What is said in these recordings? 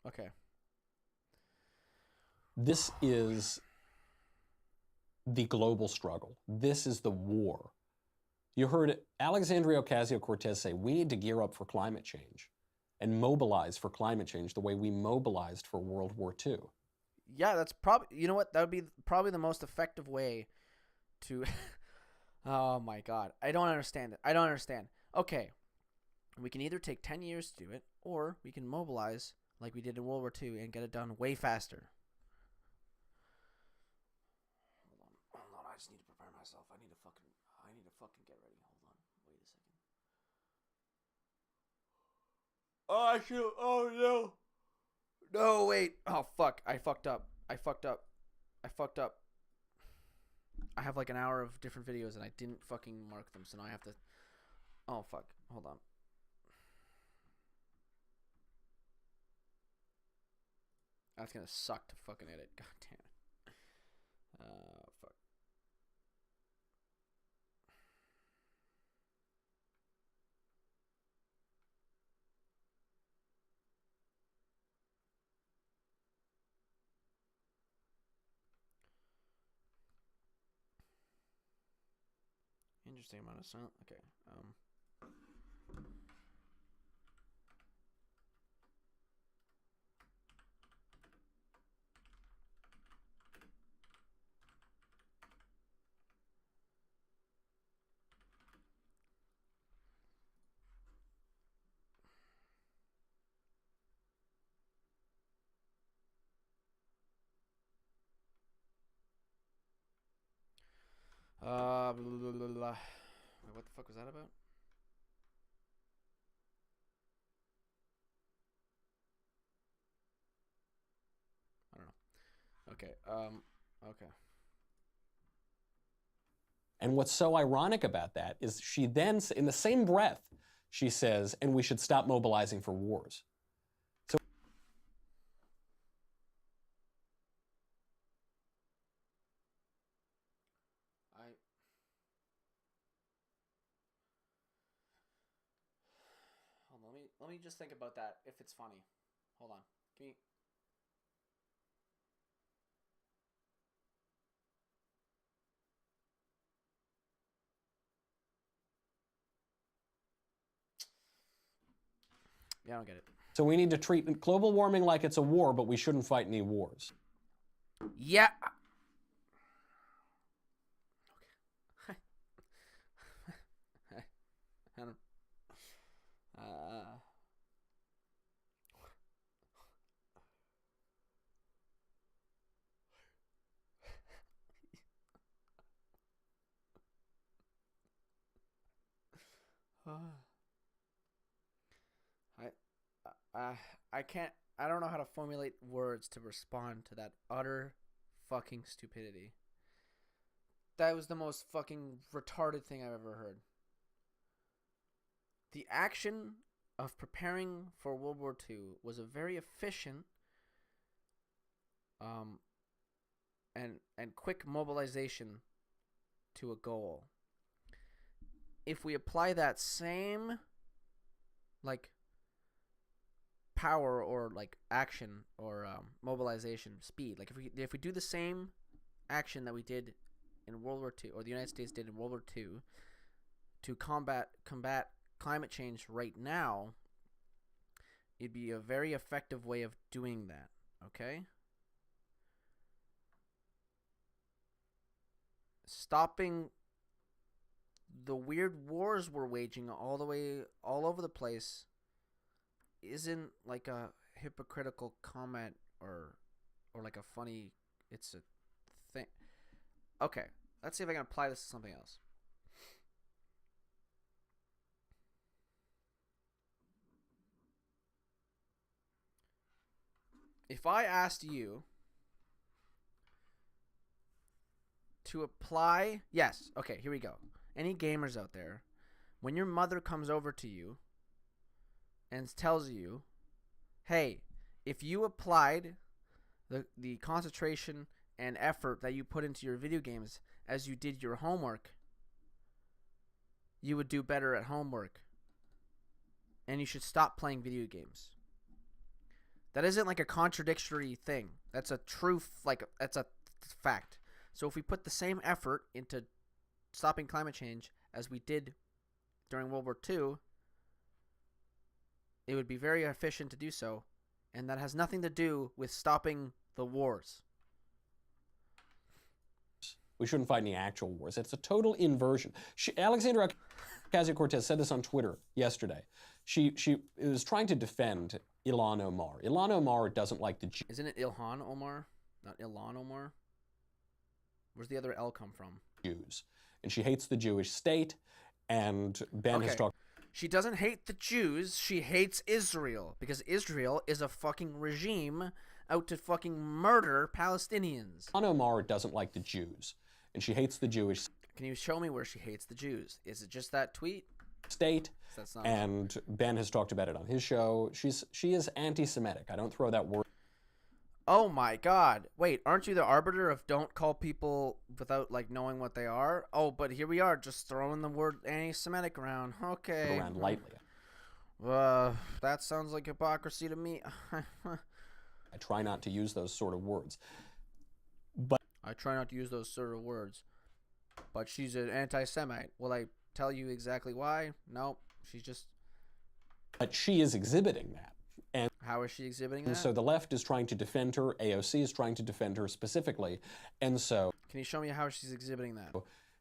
Okay. This is the global struggle. This is the war. You heard Alexandria Ocasio-Cortez say, we need to gear up for climate change and mobilize for climate change the way we mobilized for World War II. Yeah, that's probably, you know what? That would be probably the most effective way to. Oh my God. I don't understand it. I don't understand. Okay. We can either take 10 years to do it, or we can mobilize like we did in World War II and get it done way faster. Hold on. I just need to prepare myself. I need to fucking get ready. Hold on. Wait a second. Oh, shoot. Oh, no. No, wait. Oh, fuck. I fucked up. I have like an hour of different videos and I didn't fucking mark them, so now I have to. Oh, fuck. Hold on. That's gonna suck to fucking edit. God damn it. Fuck. Interesting amount of sound. Okay. Blah, blah, blah, blah. Wait, what the fuck was that about? I don't know. Okay. Okay. And what's so ironic about that is she then, in the same breath, she says, and we should stop mobilizing for wars. So Hold on. Let me just think about that. If it's funny. Hold on. Give me. Yeah, I don't get it. So we need to treat global warming like it's a war, but we shouldn't fight any wars. Yeah. Okay. I don't. I, I can't. I don't know how to formulate words to respond to that utter fucking stupidity. That was the most fucking retarded thing I've ever heard. The action of preparing for World War II was a very efficient um, and quick mobilization to a goal. If we apply that same like power or like action or mobilization speed, like if we do the same action that we did in World War II or the United States did in World War II to combat climate change right now, it'd be a very effective way of doing that. Okay. Stopping the weird wars we're waging all over the place isn't like a hypocritical comment or like a funny. It's a thing. Okay, let's see if I can apply this to something else. If I asked you to apply, yes, okay, here we go. Any gamers out there, when your mother comes over to you and tells you, hey, if you applied the concentration and effort that you put into your video games as you did your homework, you would do better at homework. And you should stop playing video games. That isn't like a contradictory thing. That's a truth, like that's a fact. So if we put the same effort into stopping climate change as we did during World War II, it would be very efficient to do so, and that has nothing to do with stopping the wars. We shouldn't fight any actual wars. It's a total inversion. Alexandria Ocasio-Cortez said this on Twitter yesterday. She was trying to defend Ilhan Omar. Ilhan Omar doesn't like the Jews. Isn't it Ilhan Omar? Not Ilhan Omar? Where's the other L come from? And she hates the Jewish state, and Ben has talked. She doesn't hate the Jews, she hates Israel, because Israel is a fucking regime out to fucking murder Palestinians. Ilhan Omar doesn't like the Jews, and she hates the Jewish. Can you show me where she hates the Jews? Is it just that tweet? State, That's not and Ben has talked about it on his show. She is anti-Semitic. I don't throw that word. Oh my God! Wait, aren't you the arbiter of don't call people without like knowing what they are? Oh, but here we are, just throwing the word anti-Semitic around. Okay. Around lightly. That sounds like hypocrisy to me. I try not to use those sort of words. But I try not to use those sort of words. But she's an anti-Semite. Will I tell you exactly why? No, she's just. But she is exhibiting that. And how is she exhibiting that? And so the left is trying to defend her. AOC is trying to defend her specifically. And so. Can you show me how she's exhibiting that?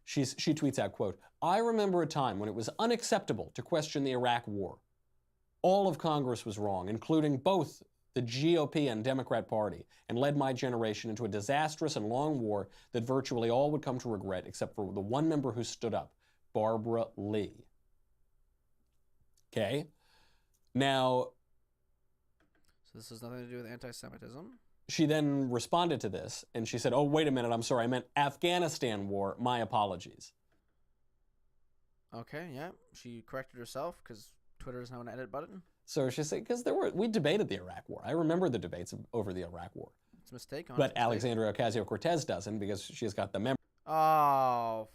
She tweets out, quote, "I remember a time when it was unacceptable to question the Iraq war. All of Congress was wrong, including both the GOP and Democrat Party, and led my generation into a disastrous and long war that virtually all would come to regret, except for the one member who stood up, Barbara Lee." Okay? Now. So this has nothing to do with anti-Semitism. She then responded to this, and she said, "Oh, wait a minute, I'm sorry, I meant Afghanistan war, my apologies." Okay, yeah, she corrected herself, because Twitter doesn't have an edit button. So she said, because we debated the Iraq war. I remember the debates over the Iraq war. It's a mistake. But Alexandria Ocasio-Cortez doesn't, because she has got the memory. Oh,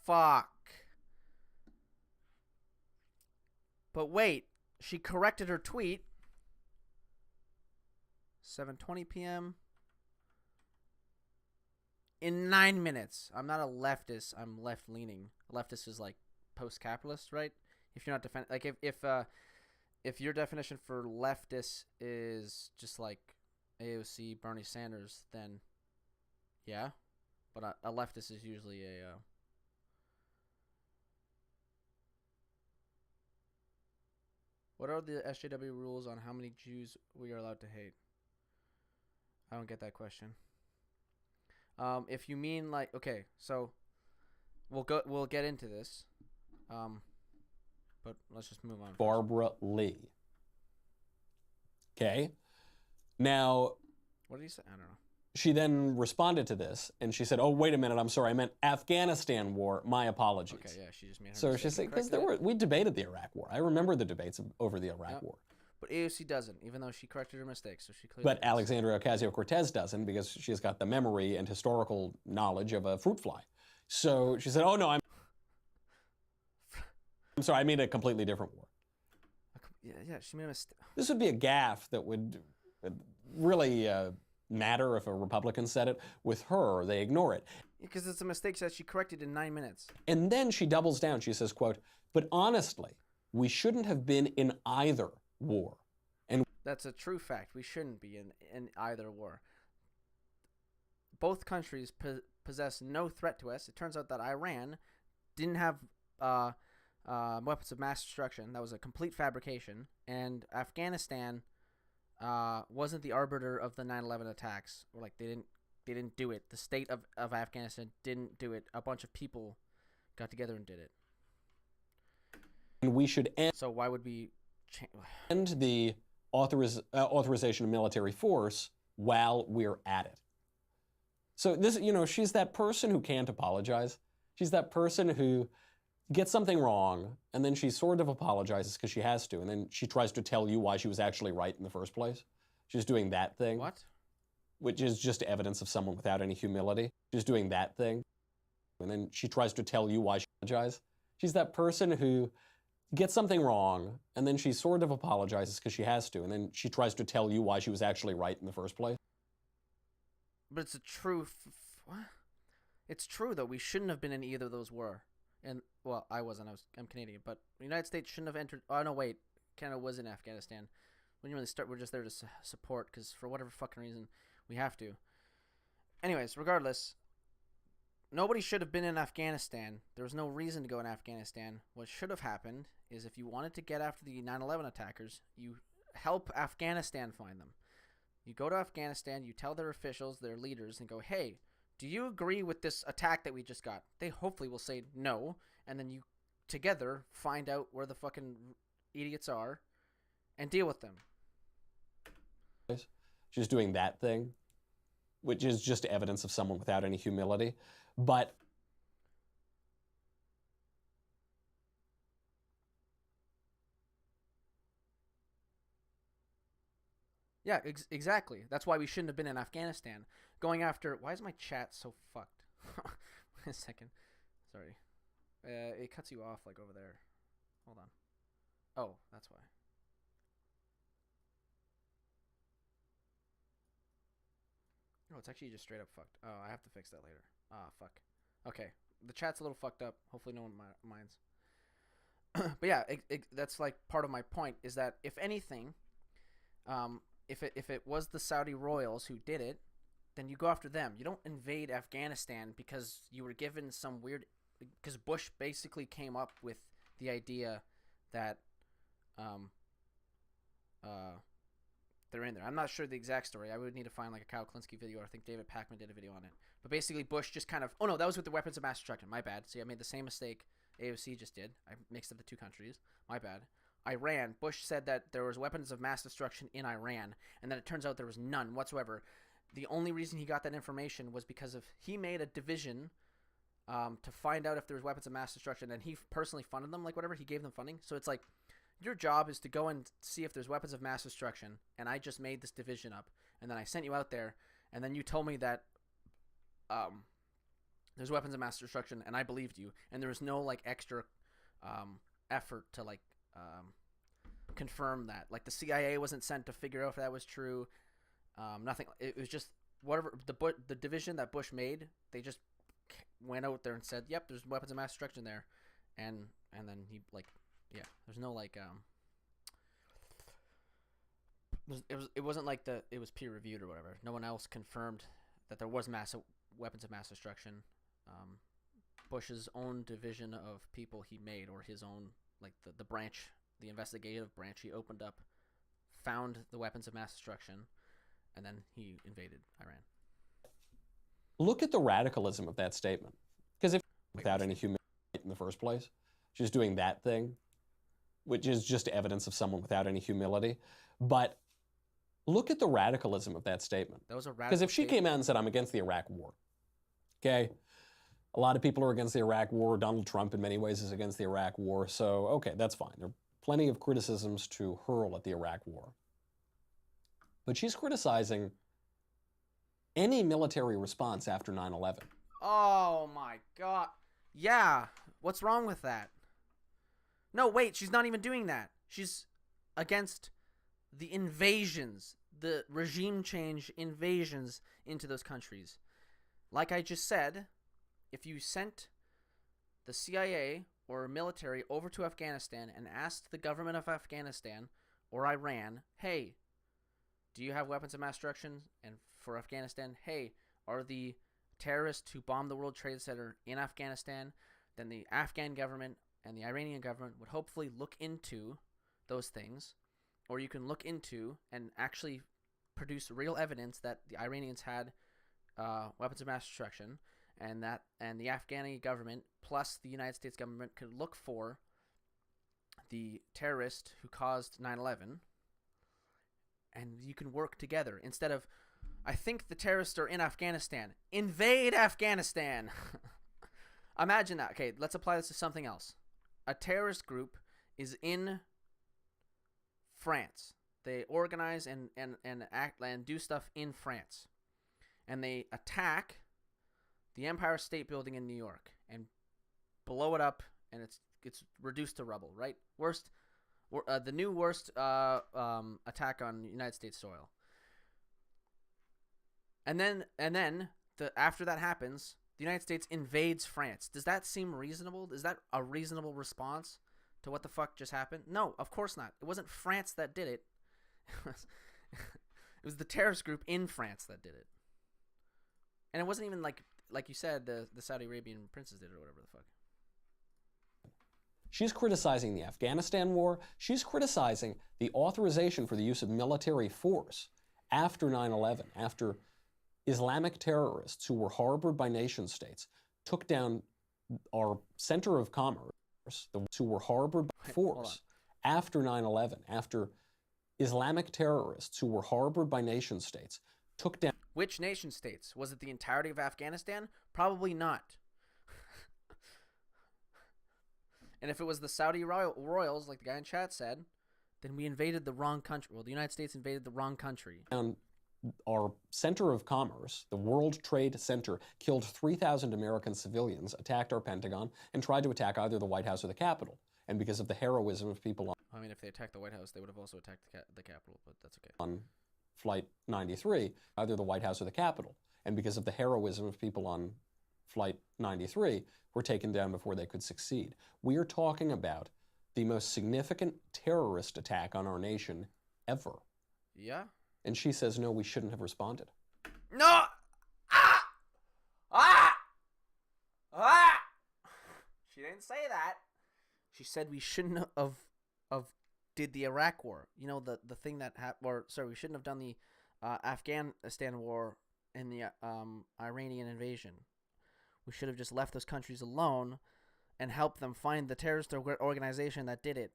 fuck. But wait, she corrected her tweet. 7:20 p.m. in 9 minutes. I'm not a leftist. I'm left-leaning. A leftist is like post-capitalist, right? If you're not like if your definition for leftist is just like AOC, Bernie Sanders, then yeah. But a leftist is usually a what are the SJW rules on how many Jews we are allowed to hate? I don't get that question. If you mean like, okay, so we'll get into this. But let's just move on. Barbara Lee. Okay. Now. What did he say? I don't know. She then responded to this, and she said, "Oh, wait a minute, I'm sorry, I meant Afghanistan war, my apologies." Okay, yeah, she just made her So she said, because we debated the Iraq war. I remember the debates over the Iraq war. But AOC doesn't, even though she corrected her mistakes. So she clearly. But Alexandria Ocasio-Cortez doesn't, because she has got the memory and historical knowledge of a fruit fly. So she said, "Oh no, I'm sorry, I mean a completely different war." Yeah, she made a mistake. This would be a gaffe that would really matter if a Republican said it. With her, they ignore it. Because it's a mistake that she corrected in 9 minutes. And then she doubles down. She says, quote, "But honestly, we shouldn't have been in either war." And that's a true fact. We shouldn't be in either war. Both countries possess no threat to us. It turns out that Iran didn't have weapons of mass destruction. That was a complete fabrication. And Afghanistan wasn't the arbiter of the 9/11 attacks. Or like they didn't do it. The state of Afghanistan didn't do it. A bunch of people got together and did it. And we should end. So why would we end the authorization of military force while we're at it? So this, she's that person who can't apologize. She's that person who gets something wrong, and then she sort of apologizes because she has to, and then she tries to tell you why she was actually right in the first place. She's doing that thing. What? Which is just evidence of someone without any humility. She's doing that thing, and then she tries to tell you why she apologized. She's that person who gets something wrong, and then she sort of apologizes because she has to, and then she tries to tell you why she was actually right in the first place. But it's a true. What? It's true though. We shouldn't have been in either of those war. And well, I wasn't. I'm Canadian, but the United States shouldn't have entered. Oh no, wait. Canada was in Afghanistan. When you really start, we're just there to support because for whatever fucking reason we have to. Anyways, regardless, nobody should have been in Afghanistan. There was no reason to go in Afghanistan. What should have happened is if you wanted to get after the 9/11 attackers, you help Afghanistan find them. You go to Afghanistan, you tell their officials, their leaders, and go, hey, do you agree with this attack that we just got? They hopefully will say no, and then you together find out where the fucking idiots are and deal with them. She's doing that thing, which is just evidence of someone without any humility. But yeah, exactly. That's why we shouldn't have been in Afghanistan. Going after... Why is my chat so fucked? Wait a second. Sorry. It cuts you off like over there. Hold on. Oh, that's why. Oh, it's actually just straight up fucked. Oh, I have to fix that later. Ah, fuck. Okay. The chat's a little fucked up. Hopefully no one minds. But yeah, that's like part of my point is that if anything, if it was the Saudi royals who did it, then you go after them. You don't invade Afghanistan because you were given some weird... Because Bush basically came up with the idea that they're in there. I'm not sure the exact story. I would need to find like a Kyle Klinsky video, or I think David Pakman did a video on it. But basically Bush just kind of... Oh no, that was with the weapons of mass destruction. My bad. See, I made the same mistake AOC just did. I mixed up the two countries. My bad. Iran. Bush said that there was weapons of mass destruction in Iran, and then it turns out there was none whatsoever. The only reason he got that information was because of he made a division to find out if there was weapons of mass destruction, and he personally funded them, like whatever, he gave them funding. So it's like your job is to go and see if there's weapons of mass destruction, and I just made this division up, and then I sent you out there, and then you told me that there's weapons of mass destruction, and I believed you, and there was no like extra effort to like confirm that. Like the CIA wasn't sent to figure out if that was true. Nothing. It was just whatever the division that Bush made. They just went out there and said, "Yep, there's weapons of mass destruction there," and then he like, yeah, there's no like it wasn't like it was peer reviewed or whatever. No one else confirmed that there was weapons of mass destruction. Bush's own division of people he made, or his own like the branch, the investigative branch he opened up, found the weapons of mass destruction, and then he invaded Iran. Look at the radicalism of that statement. Because if without any humility in the first place, she's doing that thing, which is just evidence of someone without any humility. But look at the radicalism of that statement. That was a radical. Because if she came out and said, "I'm against the Iraq War," okay, a lot of people are against the Iraq War. Donald Trump, in many ways, is against the Iraq War. So, okay, that's fine. There are plenty of criticisms to hurl at the Iraq War. But she's criticizing any military response after 9/11. Oh my God. Yeah. What's wrong with that? No, wait. She's not even doing that. She's against the invasions, the regime change invasions into those countries. Like I just said, if you sent the CIA or military over to Afghanistan and asked the government of Afghanistan or Iran, hey, do you have weapons of mass destruction? And for Afghanistan, hey, are the terrorists who bombed the World Trade Center in Afghanistan? Then the Afghan government and the Iranian government would hopefully look into those things, or you can look into and actually produce real evidence that the Iranians had weapons of mass destruction, and the Afghani government plus the United States government could look for the terrorist who caused 9/11, and you can work together instead of, I think the terrorists are in Afghanistan. Invade Afghanistan. Imagine that. Okay, let's apply this to something else. A terrorist group is in France. They organize and act and do stuff in France. And they attack the Empire State Building in New York and blow it up, and it's it's reduced to rubble, right? The new worst attack on United States soil. And then after that happens, the United States invades France. Does that seem reasonable? Is that a reasonable response to what the fuck just happened? No, of course not. It wasn't France that did it. It was the terrorist group in France that did it. And it wasn't even like you said, the Saudi Arabian princes did it or whatever the fuck. She's criticizing the Afghanistan war. She's criticizing the authorization for the use of military force after 9/11, after Islamic terrorists who were harbored by nation states took down our center of commerce, who were harbored by force after 9/11, after Islamic terrorists who were harbored by nation states took down. Which nation states? Was it the entirety of Afghanistan? Probably not. And if it was the Saudi royals, like the guy in chat said, then we invaded the wrong country. Well, the United States invaded the wrong country. Our center of commerce, the World Trade Center, killed 3,000 American civilians, attacked our Pentagon, and tried to attack either the White House or the Capitol. And because of the heroism of people on... I mean, if they attacked the White House, they would have also attacked the Capitol, but that's okay. On Flight 93, either the White House or the Capitol. And because of the heroism of people on Flight 93, were taken down before they could succeed. We are talking about the most significant terrorist attack on our nation ever. Yeah? And she says, no, we shouldn't have responded. No! Ah! Ah! Ah! She didn't say that. She said we shouldn't have did the Iraq war. You know, the thing that happened, or sorry, we shouldn't have done the Afghanistan war and the Iranian invasion. We should have just left those countries alone and helped them find the terrorist organization that did it,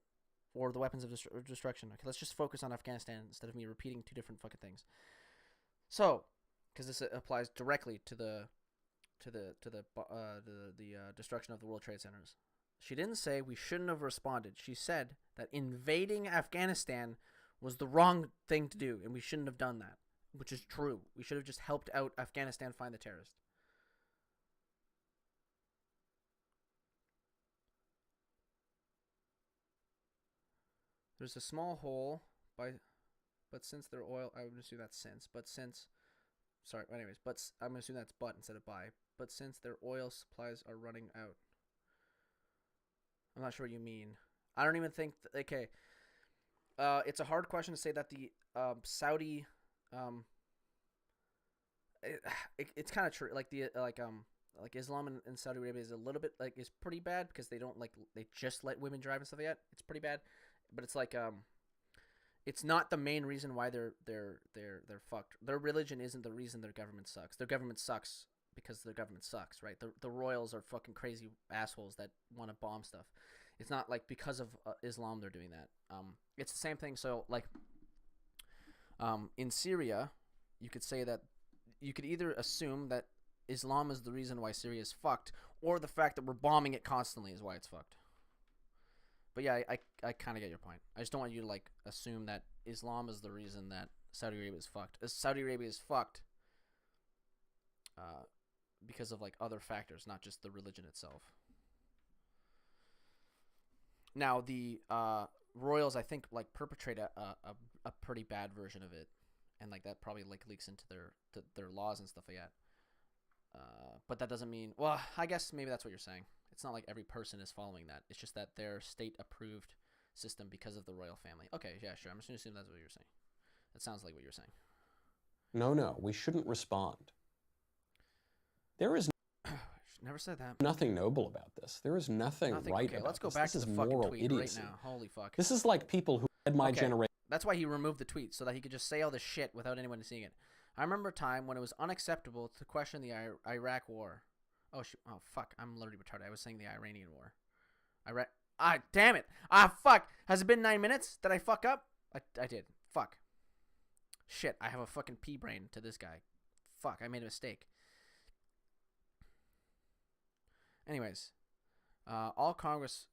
or the weapons of destruction. Okay, let's just focus on Afghanistan instead of me repeating two different fucking things. So, because this applies directly to the destruction of the World Trade Centers. She didn't say we shouldn't have responded. She said that invading Afghanistan was the wrong thing to do, and we shouldn't have done that, which is true. We should have just helped out Afghanistan find the terrorist. There's a small hole but since their oil, I would assume that's since, but since, sorry, anyways, but I'm going to assume that's but instead of by, but since their oil supplies are running out. I'm not sure what you mean. I don't even think, okay, it's a hard question to say that the Saudi, it's kind of true, like the, like Islam in Saudi Arabia is a little bit, like, is pretty bad because they don't, like, they just let women drive and stuff like that. It's pretty bad. But it's like it's not the main reason why they're fucked. Their religion isn't the reason their government sucks. Their government sucks because their government sucks, right? The royals are fucking crazy assholes that want to bomb stuff. It's not like because of Islam they're doing that. It's the same thing. So like in Syria, you could say that you could either assume that Islam is the reason why Syria is fucked, or the fact that we're bombing it constantly is why it's fucked. But yeah, I kind of get your point. I just don't want you to like assume that Islam is the reason that Saudi Arabia is fucked. Saudi Arabia is fucked because of like other factors, not just the religion itself. Now the royals, I think, like perpetrate a pretty bad version of it, and like that probably like leaks into their laws and stuff like that. But that doesn't mean. Well, I guess maybe that's what you're saying. It's not like every person is following that. It's just that their state-approved system because of the royal family. Okay, yeah, sure. I'm just going to assume that's what you're saying. That sounds like what you're saying. No, we shouldn't respond. There is never said that. Nothing noble about this. There is nothing right about let's go this. back This to the is fucking moral tweet idiocy. right now. Holy fuck. This is like people who read my generation. That's why he removed the tweet, so that he could just say all this shit without anyone seeing it. I remember a time when it was unacceptable to question the Iraq war. Oh, fuck. I'm literally retarded. I was saying the Iranian war. Damn it. Fuck. Has it been 9 minutes? Did I fuck up? I did. Fuck. Shit. I have a fucking pea brain to this guy. Fuck. I made a mistake. Anyways. All Congress,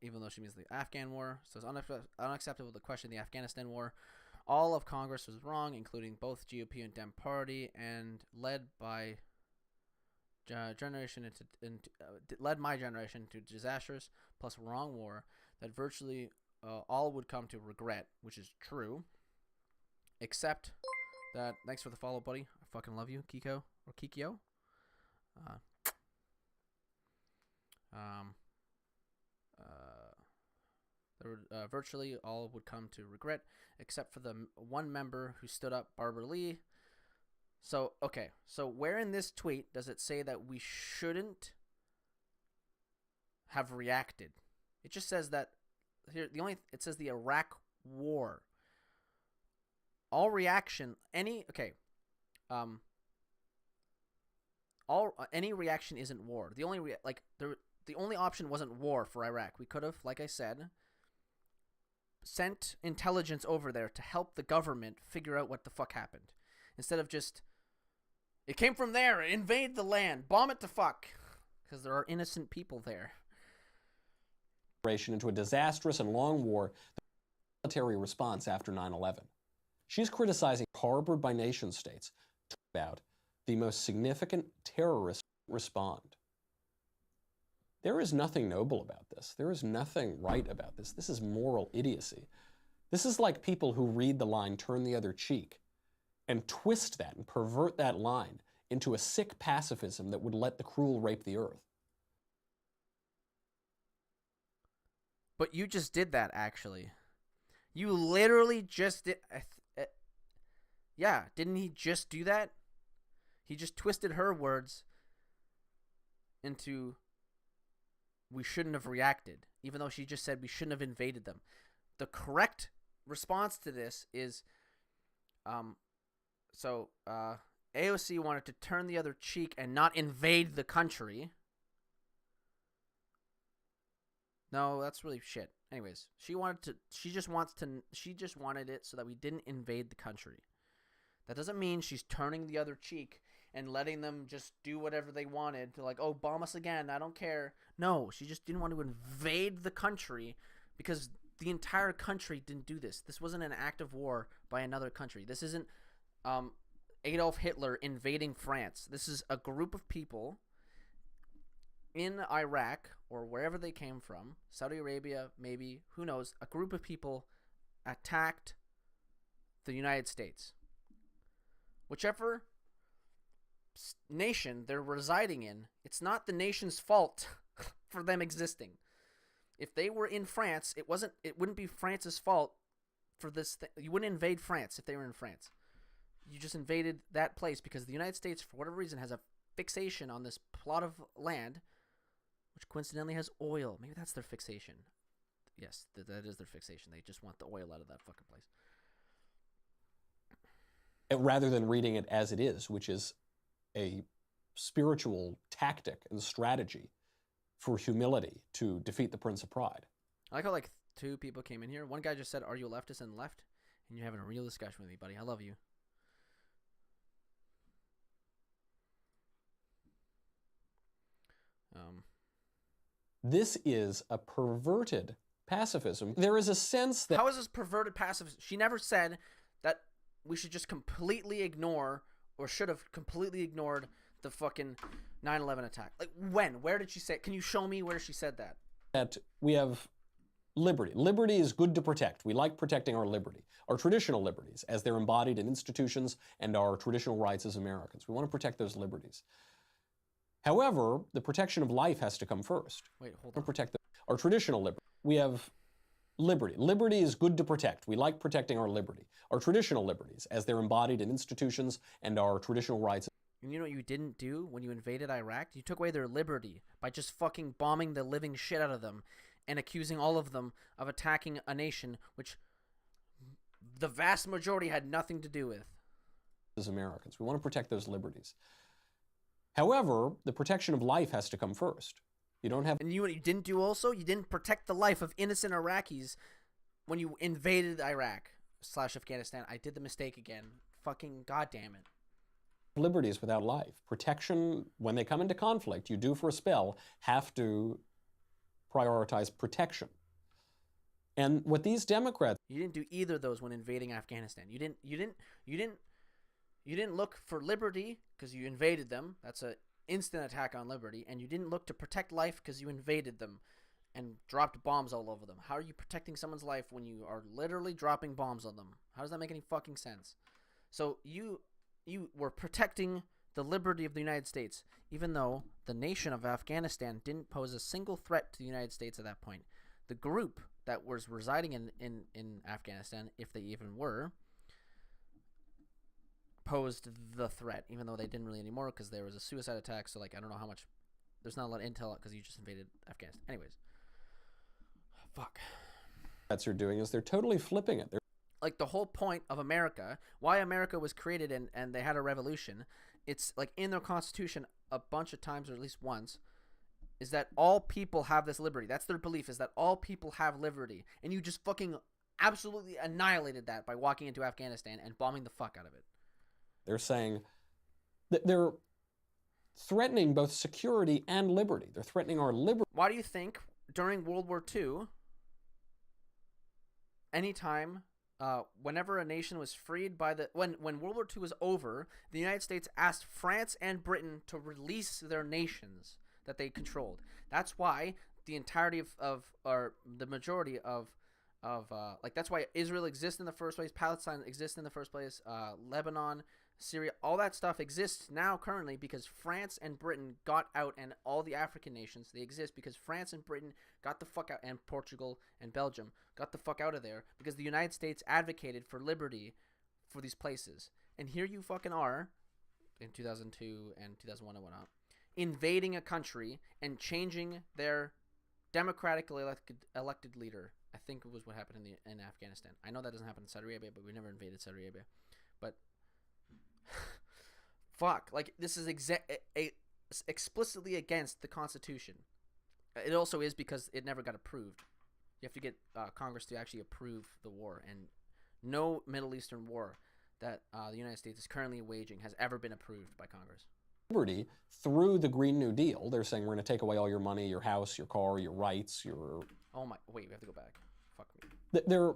even though she means the Afghan war, so it's unacceptable to question the Afghanistan war. All of Congress was wrong, including both GOP and Dem Party, and led by led my generation into disastrous plus wrong war that virtually all would come to regret, which is true. Except that, thanks for the follow, buddy. I fucking love you, Kiko or Kikyo. Virtually all would come to regret, except for the one member who stood up, Barbara Lee. So, okay. So where in this tweet does it say that we shouldn't have reacted? It just says that here. It says the Iraq War. All reaction, any reaction isn't war. The only option wasn't war for Iraq. We could have, like I said, sent intelligence over there to help the government figure out what the fuck happened, instead of just, it came from there, invade the land, bomb it to fuck, because there are innocent people there. Into a disastrous and long war, the military response after 9/11. She's criticizing harbored by nation states about the most significant terrorists respond. There is nothing noble about this. There is nothing right about this. This is moral idiocy. This is like people who read the line, turn the other cheek, and twist that and pervert that line into a sick pacifism that would let the cruel rape the earth. But you just did that, actually. You literally just did. Yeah, didn't he just do that? He just twisted her words into, we shouldn't have reacted, even though she just said we shouldn't have invaded them. The correct response to this is, AOC wanted to turn the other cheek and not invade the country. No, that's really shit. Anyways, she just wanted it so that we didn't invade the country. That doesn't mean she's turning the other cheek and letting them just do whatever they wanted to, like, oh, bomb us again, I don't care. No, she just didn't want to invade the country because the entire country didn't do this. This wasn't an act of war by another country. This isn't Adolf Hitler invading France. This is a group of people in Iraq or wherever they came from, Saudi Arabia, maybe, who knows, a group of people attacked the United States. Whichever nation they're residing in, it's not the nation's fault for them existing. If they were in France, it wouldn't be France's fault for this thing. You wouldn't invade France if they were in France. You just invaded that place because the United States, for whatever reason, has a fixation on this plot of land, which coincidentally has oil. Maybe that's their fixation. Yes, that is their fixation. They just want the oil out of that fucking place. Rather than reading it as it is, which is a spiritual tactic and strategy for humility to defeat the Prince of Pride. I like how two people came in here. One guy just said, "Are you a leftist?" and left, and you're having a real discussion with me, buddy. I love you. This is a perverted pacifism. There is a sense that... How is this perverted pacifism? She never said that we should just completely ignore, or should have completely ignored, the fucking 9/11 attack. Like, when? Where did she say it? Can you show me where she said that? That we have liberty. Liberty is good to protect. We like protecting our liberty, our traditional liberties, as they're embodied in institutions and our traditional rights as Americans. We want to protect those liberties. However, the protection of life has to come first. Wait, hold on. Protect our traditional liberty. We have liberty. Liberty is good to protect. We like protecting our liberty, our traditional liberties, as they're embodied in institutions and our traditional rights. And you know what you didn't do when you invaded Iraq? You took away their liberty by just fucking bombing the living shit out of them and accusing all of them of attacking a nation which the vast majority had nothing to do with. As Americans, we want to protect those liberties. However, the protection of life has to come first. You don't have... And you know what you didn't do also? You didn't protect the life of innocent Iraqis when you invaded Iraq/Afghanistan. I did the mistake again. Fucking goddamn it. Liberties without life. Protection, when they come into conflict, you do for a spell, have to prioritize protection. And what these Democrats... You didn't do either of those when invading Afghanistan. You didn't look for liberty because you invaded them. That's a instant attack on liberty, and you didn't look to protect life because you invaded them and dropped bombs all over them. How are you protecting someone's life when you are literally dropping bombs on them? How does that make any fucking sense? So you were protecting the liberty of the United States, even though the nation of Afghanistan didn't pose a single threat to the United States at that point. The group that was residing in Afghanistan, if they even were, posed the threat, even though they didn't really anymore because there was a suicide attack. So, like, I don't know how much. There's not a lot of intel because you just invaded Afghanistan. Anyways. Fuck. That's they're doing is they're totally flipping it. They're like the whole point of America, why America was created and they had a revolution, it's like in their constitution a bunch of times, or at least once, is that all people have this liberty. That's their belief, is that all people have liberty. And you just fucking absolutely annihilated that by walking into Afghanistan and bombing the fuck out of it. They're saying that they're threatening both security and liberty. They're threatening our liberty. Why do you think during World War II, anytime, whenever a nation was freed by the when World War II was over, the United States asked France and Britain to release their nations that they controlled? That's why the entirety of or the majority of like, that's why Israel exists in the first place, Palestine exists in the first place, Lebanon, Syria, all that stuff exists now currently because France and Britain got out, and all the African nations, they exist because France and Britain got the fuck out, and Portugal and Belgium got the fuck out of there because the United States advocated for liberty for these places. And here you fucking are in 2002 and 2001 and whatnot, invading a country and changing their democratically elected leader. I think it was what happened in Afghanistan. I know that doesn't happen in Saudi Arabia, but we never invaded Saudi Arabia. But fuck, like, this is explicitly against the Constitution. It also is because it never got approved. You have to get Congress to actually approve the war, and no Middle Eastern war that the United States is currently waging has ever been approved by Congress. Liberty through the Green New Deal. They're saying we're going to take away all your money, your house, your car, your rights, your... Oh my... Wait, we have to go back. Fuck me. They're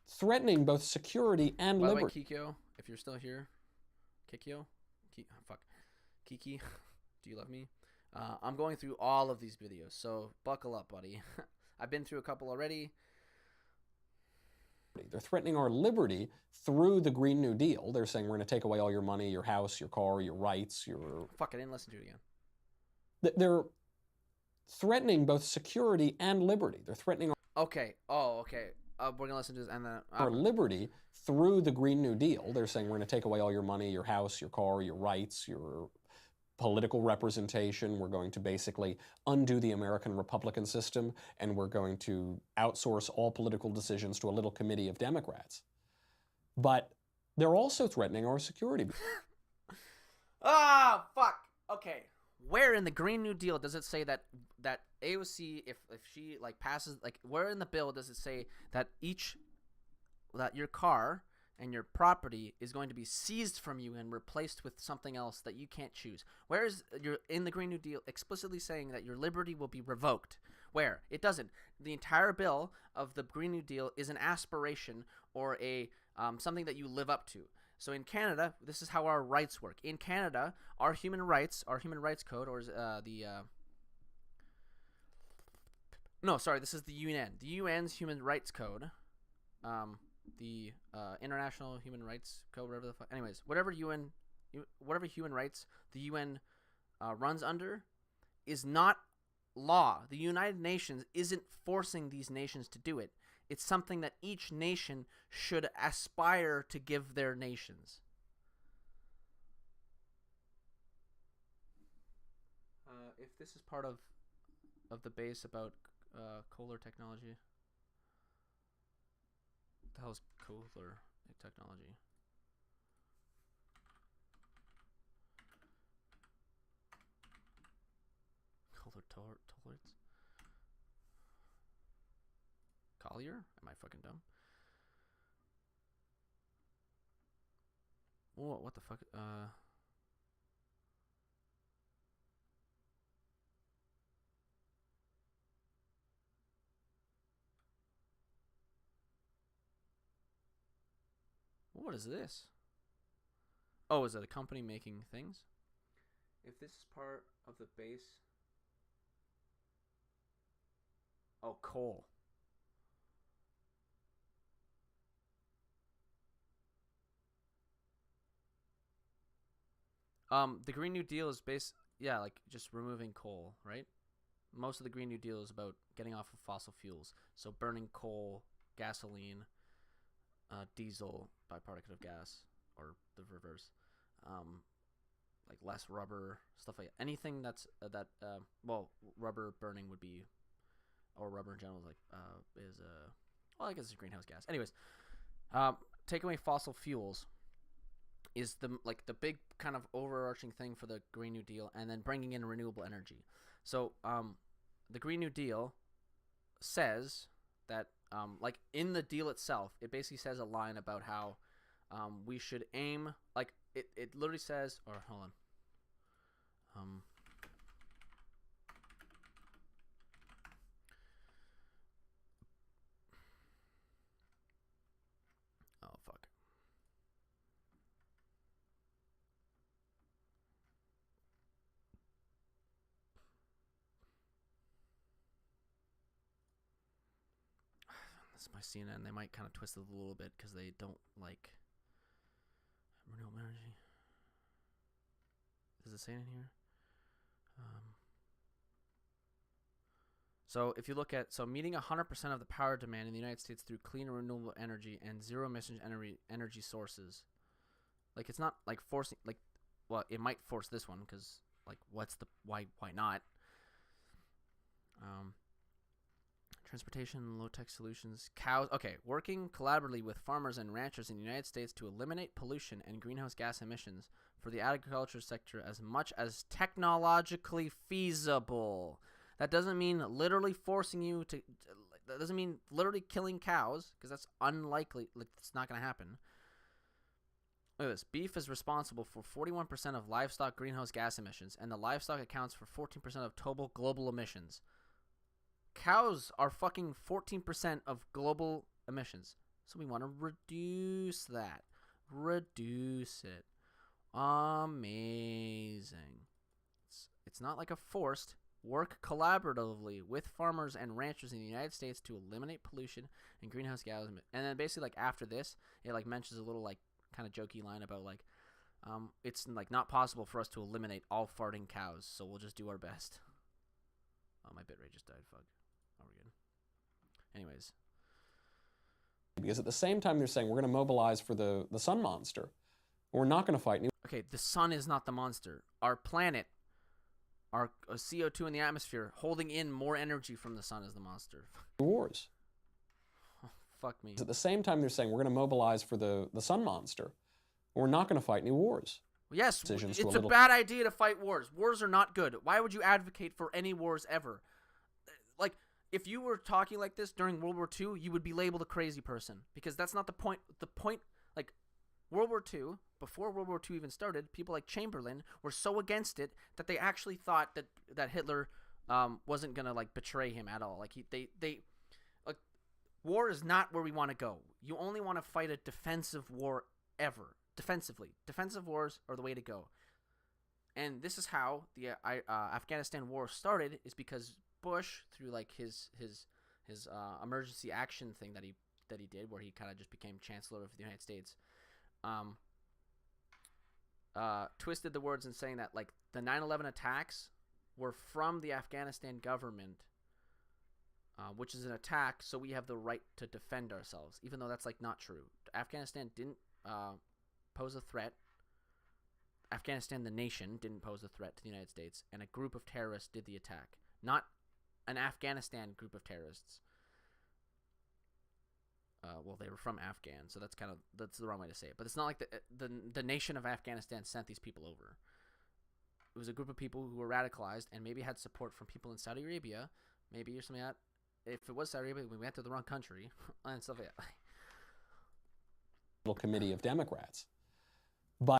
threatening both security and liberty. By the way, Kikyo, if you're still here, Kiki, do you love me? I'm going through all of these videos, so buckle up, buddy. I've been through a couple already. They're threatening our liberty through the Green New Deal. They're saying we're going to take away all your money, your house, your car, your rights, your... Fuck, I didn't listen to it again. They're threatening both security and liberty. They're threatening... Okay. Oh, okay. We're going to listen to this and then... our liberty through the Green New Deal. They're saying we're going to take away all your money, your house, your car, your rights, your political representation. We're going to basically undo the American Republican system, and we're going to outsource all political decisions to a little committee of Democrats. But they're also threatening our security. Ah, fuck. Okay. Where in the Green New Deal does it say that AOC, if she like passes, like, where in the bill does it say that that your car and your property is going to be seized from you and replaced with something else that you can't choose? Where is in the Green New Deal explicitly saying that your liberty will be revoked? Where? It doesn't. The entire bill of the Green New Deal is an aspiration or a something that you live up to. So in Canada, this is how our rights work. In Canada, our human rights code, or this is the UN. The UN's human rights code, the International Human Rights Code, whatever the fuck. Anyways, whatever human rights the UN runs under is not law. The United Nations isn't forcing these nations to do it. It's something that each nation should aspire to give their nations. If this is part of the base about Kohler technology. What the hell is Kohler technology? Kohler toilets? Collier? Am I fucking dumb? Whoa, what the fuck? What is this? Oh, is it a company making things? If this is part of the base. Oh, coal. The Green New Deal is like just removing coal, right? Most of the Green New Deal is about getting off of fossil fuels. So burning coal, gasoline, diesel, byproduct of gas, or the reverse. Like less rubber, stuff like that. Anything that's rubber burning would be, or rubber in general is well, I guess it's a greenhouse gas. Anyways, take away fossil fuels is the big kind of overarching thing for the Green New Deal, and then bringing in renewable energy. So the Green New Deal says that like in the deal itself, it basically says a line about how we should aim, like it literally says, or hold on. Oh fuck. This is my CNN. They might kind of twist it a little bit because they don't like renewable energy. Does it say it in here? So if you look at meeting 100% of the power demand in the United States through clean and renewable energy and zero emission energy sources, like it's not like forcing, like, well, it might force this one because like what's the why not? Transportation, low-tech solutions, cows. Okay, working collaboratively with farmers and ranchers in the United States to eliminate pollution and greenhouse gas emissions for the agriculture sector as much as technologically feasible. That doesn't mean literally forcing you to. That doesn't mean literally killing cows, because that's unlikely. Like, it's not going to happen. Look at this. Beef is responsible for 41% of livestock greenhouse gas emissions, and the livestock accounts for 14% of total global emissions. Cows are fucking 14% of global emissions. So we want to reduce that. Reduce it. Amazing. It's not like a forced. Work collaboratively with farmers and ranchers in the United States to eliminate pollution and greenhouse gas. And then basically, like, after this, it like mentions a little like kind of jokey line about like it's like not possible for us to eliminate all farting cows, so we'll just do our best. Oh, my bitrate just died. Fuck. Oh, we're good. Anyways. Because at the same time they're saying we're going to mobilize for the sun monster. We're not going to fight. Okay, the sun is not the monster. Our planet, our CO2 in the atmosphere, holding in more energy from the sun is the monster. Wars. Oh, fuck me. At the same time they're saying we're going to mobilize for the sun monster. We're not going to fight any wars. Yes, it's a bad idea to fight wars. Wars are not good. Why would you advocate for any wars ever? Like, if you were talking like this during World War II, you would be labeled a crazy person, because that's not the point. The point, like, World War II, before World War II even started, people like Chamberlain were so against it that they actually thought that Hitler wasn't gonna like betray him at all. Like like, war is not where we want to go. You only want to fight a defensive war ever. Defensive wars are the way to go. And this is how the Afghanistan war started, is because Bush, through like his emergency action thing that he did, where he kind of just became Chancellor of the United States, twisted the words in saying that like the 9/11 attacks were from the Afghanistan government, which is an attack, so we have the right to defend ourselves, even though that's like not true. Afghanistan didn't pose a threat. Afghanistan, the nation, didn't pose a threat to the United States, and a group of terrorists did the attack, not an Afghanistan group of terrorists. Well, they were from Afghan, so that's the wrong way to say it. But it's not like the nation of Afghanistan sent these people over. It was a group of people who were radicalized and maybe had support from people in Saudi Arabia, maybe, or something like that. If it was Saudi Arabia, we went to the wrong country and stuff like that. Committee of Democrats.